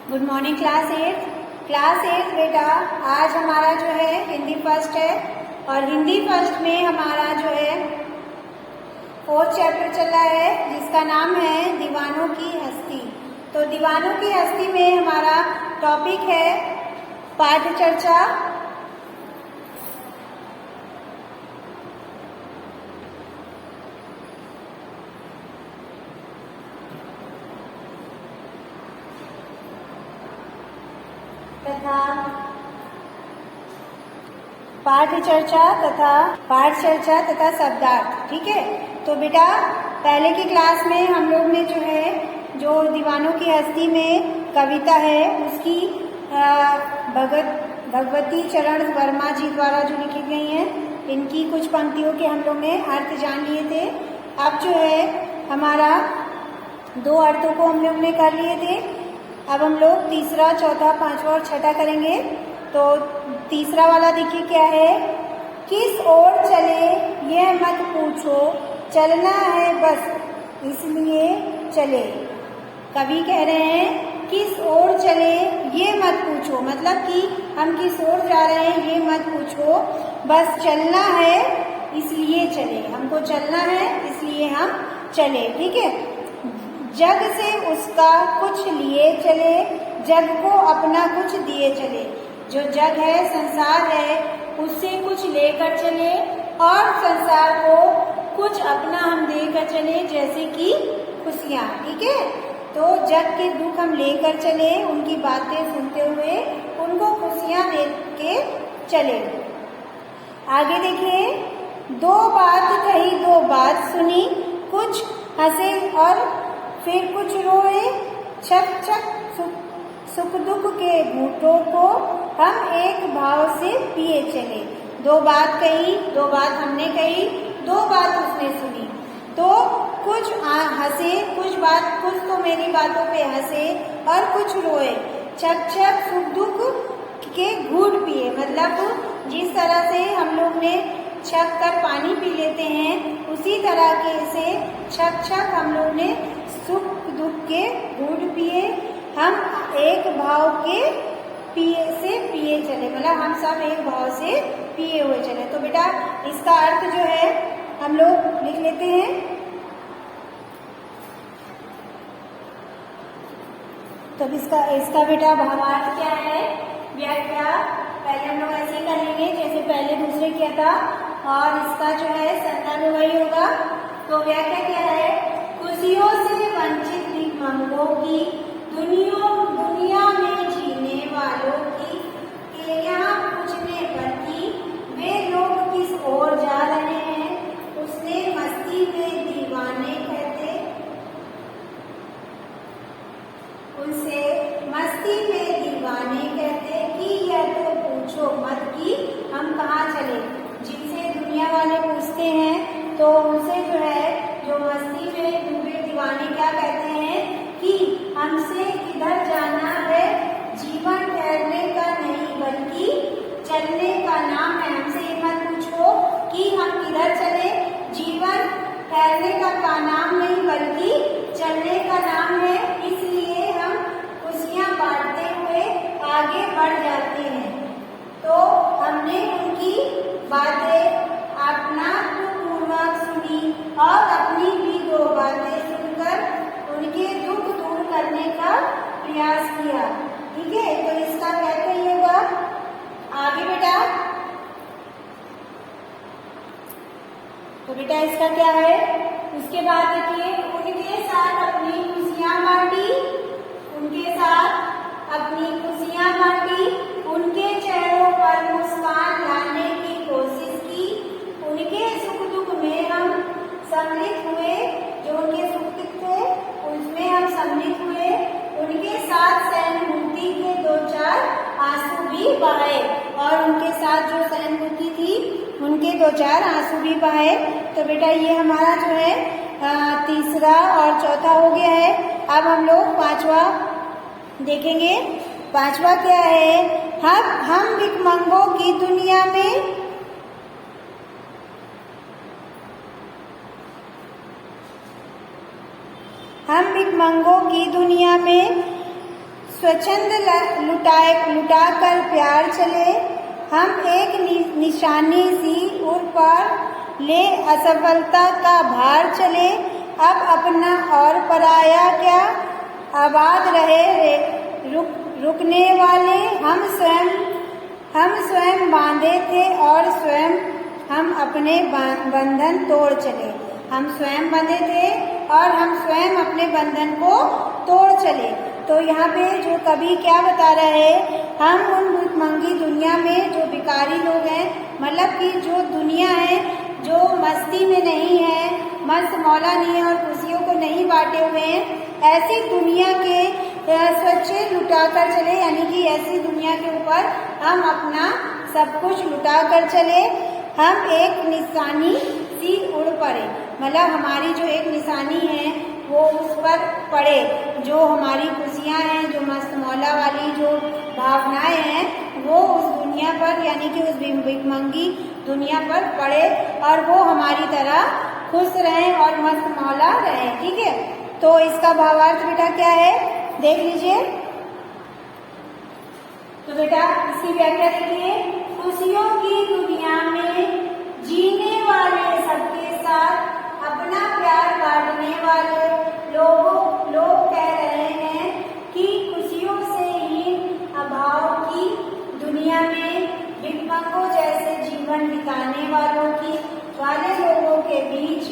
Good morning class eight बेटा। आज हमारा जो है हिंदी फर्स्ट है और हिंदी फर्स्ट में हमारा जो है 4th चैप्टर चल रहा है जिसका नाम है दीवानों की हस्ती। तो दीवानों की हस्ती में हमारा टॉपिक है पाठ चर्चा। पाठ चर्चा तथा शब्दार्थ। ठीक है, तो बेटा पहले की क्लास में हम लोग ने जो दीवानों की हस्ती में कविता है उसकी भगवती चरण वर्मा जी द्वारा जो लिखी गई हैं इनकी कुछ पंक्तियों के हम लोग ने अर्थ जान लिए थे। अब जो है हमारा 2 अर्थों को हम लोग ने कर लिए थे। अब हम लोग तीसरा, चौथा, पांचवा और छठा करेंगे। तो तीसरा वाला देखिए क्या है, किस ओर चले यह मत पूछो, चलना है बस इसलिए चले। कवि कह रहे हैं किस ओर चले ये मत पूछो, मतलब कि हम किस ओर जा रहे हैं ये मत पूछो, बस चलना है इसलिए चले। हमको चलना है इसलिए हम चले। ठीक है, जग से उसका कुछ लिए चले, जग को अपना कुछ दिए चले। जो जग है, संसार है, उससे कुछ लेकर चले और संसार को कुछ अपना हम देकर चले, जैसे कि खुशियाँ। ठीक है, तो जग के दुख हम लेकर चले, उनकी बातें सुनते हुए उनको खुशियाँ दे के चले। आगे देखिए, 2 बात कही 2 बात सुनी, कुछ हंसे और फिर कुछ रोए, छक छक सुख दुख के घूंटों को हम एक भाव से पिए चले। 2 बात कही, 2 बात हमने कही, 2 बात उसने सुनी। तो कुछ हंसे, कुछ तो मेरी बातों पे हंसे और कुछ रोए, छक छक सुख दुख के घूंट पिए। मतलब जिस तरह से हम लोग ने छक कर पानी पी लेते हैं उसी तरह के से छक छक हम लोग ने सुख दुख के घूंट पिए। हम एक भाव के पिए चले, मतलब हम सब एक भाव से पिए हुए चले। तो बेटा इसका अर्थ जो है हम लोग लिख लेते हैं। तो इसका बेटा भावार्थ क्या है, व्याख्या पहले हम लोग ऐसे ही कर लेंगे जैसे पहले दूसरे किया था, और इसका जो है संदर्भ वही होगा। तो व्याख्या क्या है, खुशियों से वंचित दिव्यांगों की, दुनिया में जीने वालों की, के यहाँ पूछने पर कि वे लोग किस ओर जा रहे हैं, उसने मस्ती में दीवाने कहते, उनसे मस्ती में दीवाने कहते कि यह तो पूछो मत कि हम कहाँ चले। जिनसे दुनिया वाले पूछते हैं तो उनसे जो मस्ती में डूबे दीवाने क्या कहते हैं कि हमसे किधर जाना है, जीवन ठहरने का नहीं बल्कि चलने का नाम है। हमसे ये मत पूछो कि हम किधर चले, जीवन ठहरने का नाम नहीं बल्कि चलने का नाम है, इसलिए हम खुशियाँ बांटते हुए आगे बढ़ जाते हैं। तो हमने उनकी बातें अपना पूर्वक सुनी और अपनी भी 2 बातें सुनकर उनके दुख दूर करने का प्रयास किया। ठीक है, तो इसका व्याख्या ये होगा। आगे बेटा, तो बेटा इसका क्या है, उसके बाद देखिए, उनके साथ अपनी खुशियाँ बांटी, उनके साथ अपनी खुशियाँ बांटी, उनके चेहरों पर मुस्कान लाने की कोशिश की, उनके सुख दुख में हम सम्मिलित हुए, जो उनके सुख दुख थे उसमें हम सम्मिलित हुए, उनके साथ सहानुभूति के 2-4 आंसू भी बहाए, और उनके साथ जो सहानुभूति थी उनके 2-4 आंसू भी बहाए। तो बेटा ये हमारा जो है तीसरा और चौथा हो गया है। अब हम लोग 5वां देखेंगे। 5वां क्या है, हम भिखमंगों की दुनिया में भिखमंगों की दुनिया में स्वच्छंद लुटाकर प्यार चले, हम एक निशानी सी उड़ पर ले असफलता का भार चले, अब अपना और पराया क्या, आबाद रहे रुकने वाले, हम स्वयं बांधे थे और स्वयं हम अपने बंधन तोड़ चले। हम स्वयं बंधे थे और हम स्वयं अपने बंधन को तोड़ चले। तो यहाँ पे जो कवि क्या बता रहे हैं, हम उन भिखमंगी दुनिया में जो भिखारी लोग हैं, मतलब कि जो दुनिया है जो मस्ती में नहीं है, मस्त मौला नहीं है और खुशियों को नहीं बांटे हुए हैं, ऐसी दुनिया के स्वच्छ लुटा कर चले, यानी कि ऐसी दुनिया के ऊपर हम अपना सब कुछ लुटा कर चले, हम एक निशानी सी उड़ पड़े, मतलब हमारी जो एक निशानी है वो उस पर पड़े, जो हमारी खुशियाँ हैं, जो मस्त मौला वाली जो भावनाएं हैं, वो उस दुनिया पर यानी कि उस भिखमंगी दुनिया पर पड़े और वो हमारी तरह खुश रहें और मस्त मौला रहें। ठीक है, तो इसका भावार्थ बेटा क्या है, देख लीजिए। तो बेटा इसकी व्याख्या देखिए, खुशियों की दुनिया में जीने वाले सबके साथ अपना प्यार बांटने वाले लोग कह रहे हैं कि खुशियों से ही अभाव की दुनिया में भिखमंगों जैसे जीवन बिताने वाले लोगों के बीच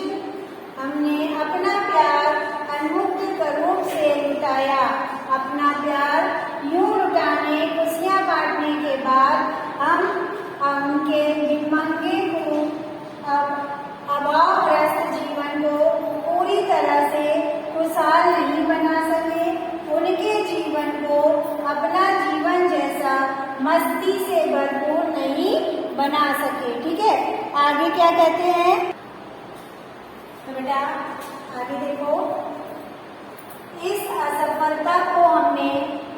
हमने अपना प्यार अनमुक्त रूप से लुटाया। अपना प्यार यूं लुटाने, खुशियाँ बांटने के बाद हम उनके भिखमंगे को अभावग्रस्त जीवन को पूरी तरह से खुशहाल नहीं बना सके, उनके जीवन को अपना जीवन जैसा मस्ती से भरपूर नहीं बना सके। ठीक है, आगे क्या कहते हैं, तो बेटा आगे देखो, इस असफलता को हमने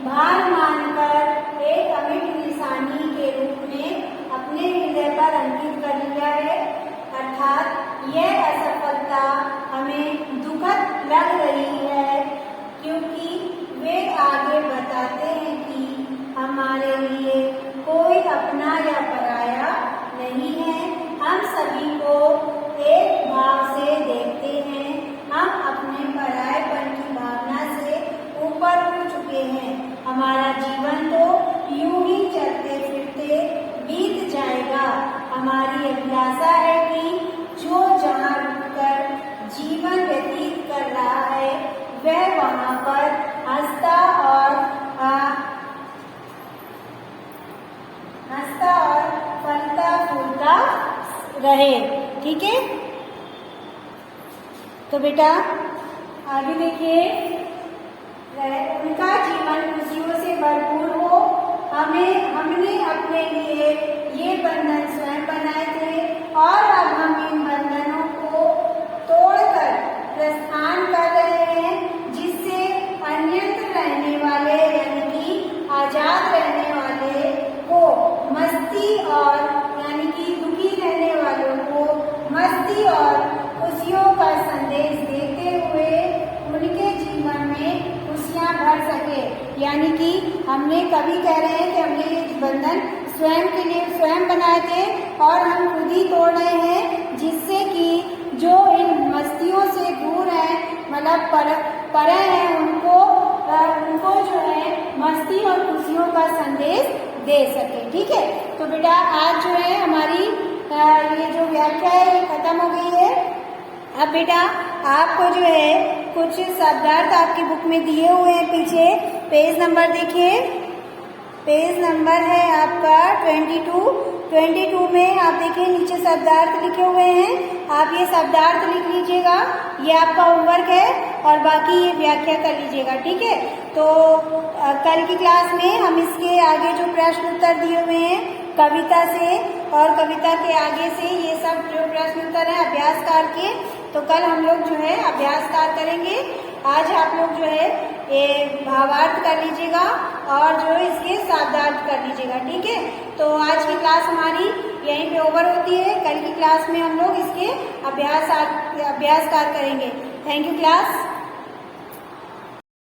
भार मानकर एक अमिट निशानी के रूप में अपने हृदय पर अंकित कर लिया है, अर्थात यह असफलता हमें दुखद लग रही है क्योंकि वे आगे बताते हैं कि हमारे लिए कोई अपना या पराया नहीं है, हम सभी को एक भाव से देखते हैं, हम अपने परायेपन की भावना से ऊपर उठ चुके हैं, हमारा जीवन तो यूं ही चलते फिरते बीत जाएगा। हमारी अभिलाषा है कि जो जहाँ रुककर जीवन व्यतीत कर रहा है वह वहाँ पर हंसता और फलता फूलता रहे। ठीक है, तो बेटा आगे देखिए, उनका जीवन खुशियों से भरपूर हो, हमने अपने लिए ये बंधन स्वयं बनाए थे और अब हम इन बंधनों को तोड़कर प्रस्थान कर रहे हैं, जिससे अन्यत्र रहने वाले यानी कि आजाद रहने वाले को मस्ती और यानी कि दुखी रहने वालों को मस्ती और खुशियों का संदेश देते हुए उनके जीवन में खुशियाँ भर सके। यानी कि हमने कभी कह रहे हैं कि हमने ये बंधन स्वयं के लिए स्वयं बनाए थे और हम खुद ही तोड़ रहे हैं, जिससे कि जो इन मस्तियों से दूर है, मतलब परे हैं, उनको जो है मस्ती और खुशियों का संदेश दे सके। ठीक है, तो बेटा आज जो है हमारी ये जो व्याख्या है ये खत्म हो गई है। अब बेटा आपको जो है कुछ शब्दार्थ आपकी बुक में दिए हुए हैं, पीछे पेज नंबर देखिए, पेज नंबर है आपका 22 में आप देखिए नीचे शब्दार्थ लिखे हुए हैं, आप ये शब्दार्थ लिख लीजिएगा, ये आपका होमवर्क है और बाकी ये व्याख्या कर लीजिएगा। ठीक है, तो कल की क्लास में हम इसके आगे जो प्रश्न उत्तर दिए हुए हैं कविता से और कविता के आगे से, ये सब जो प्रश्न उत्तर है अभ्यास कार के, तो कल हम लोग जो है अभ्यास कार करेंगे। आज आप लोग जो है ये भावार्थ कर लीजिएगा और जो है इसके शब्दार्थ कर लीजिएगा। ठीक है, तो आज की क्लास हमारी यहीं पे ओवर होती है, कल की क्लास में हम लोग इसके अभ्यास कार करेंगे। Thank you class.